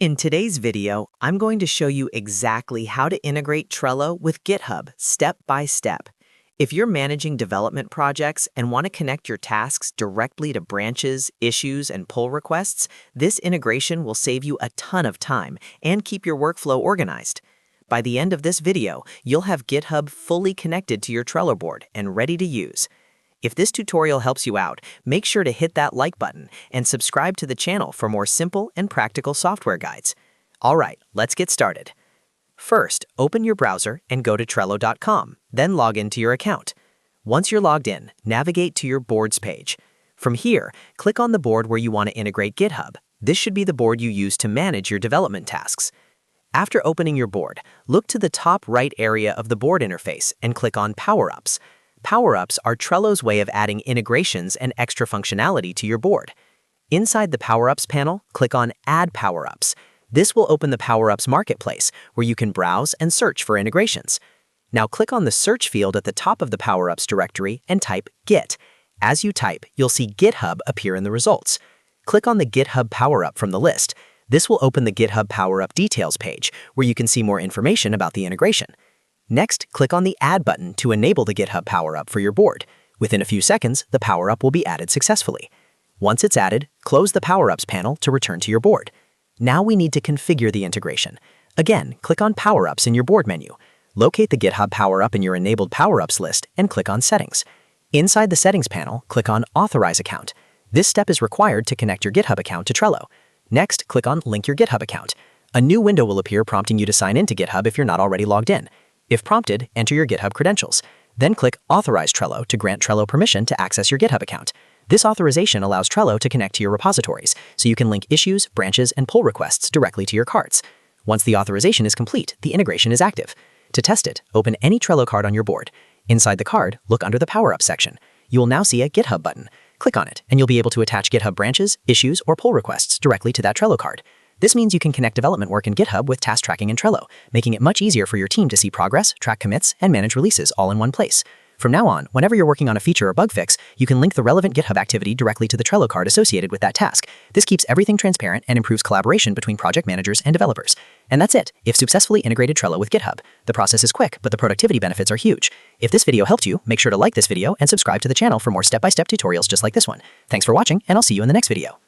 In today's video, I'm going to show you exactly how to integrate Trello with GitHub step by step. If you're managing development projects and want to connect your tasks directly to branches, issues, and pull requests, this integration will save you a ton of time and keep your workflow organized. By the end of this video, you'll have GitHub fully connected to your Trello board and ready to use. If this tutorial helps you out, make sure to hit that like button and subscribe to the channel for more simple and practical software guides. All right, let's get started. First, open your browser and go to Trello.com, then log into your account. Once you're logged in, navigate to your Boards page. From here, click on the board where you want to integrate GitHub. This should be the board you use to manage your development tasks. After opening your board, look to the top right area of the board interface and click on Power-Ups. Power-Ups are Trello's way of adding integrations and extra functionality to your board. Inside the Power-Ups panel, click on Add Power-Ups. This will open the Power-Ups marketplace, where you can browse and search for integrations. Now click on the search field at the top of the Power-Ups directory and type Git. As you type, you'll see GitHub appear in the results. Click on the GitHub Power-Up from the list. This will open the GitHub Power-Up details page, where you can see more information about the integration. Next, click on the Add button to enable the GitHub Power-Up for your board. Within a few seconds, the Power-Up will be added successfully. Once it's added, close the Power-Ups panel to return to your board. Now we need to configure the integration. Again, click on Power-Ups in your board menu. Locate the GitHub Power-Up in your enabled Power-Ups list and click on Settings. Inside the Settings panel, click on Authorize Account. This step is required to connect your GitHub account to Trello. Next, click on Link your GitHub account. A new window will appear prompting you to sign into GitHub if you're not already logged in. If prompted, enter your GitHub credentials. Then click Authorize Trello to grant Trello permission to access your GitHub account. This authorization allows Trello to connect to your repositories, so you can link issues, branches, and pull requests directly to your cards. Once the authorization is complete, the integration is active. To test it, open any Trello card on your board. Inside the card, look under the Power-Up section. You will now see a GitHub button. Click on it, and you'll be able to attach GitHub branches, issues, or pull requests directly to that Trello card. This means you can connect development work in GitHub with task tracking in Trello, making it much easier for your team to see progress, track commits, and manage releases all in one place. From now on, whenever you're working on a feature or bug fix, you can link the relevant GitHub activity directly to the Trello card associated with that task. This keeps everything transparent and improves collaboration between project managers and developers. And that's it. You've successfully integrated Trello with GitHub. The process is quick, but the productivity benefits are huge. If this video helped you, make sure to like this video and subscribe to the channel for more step-by-step tutorials just like this one. Thanks for watching, and I'll see you in the next video.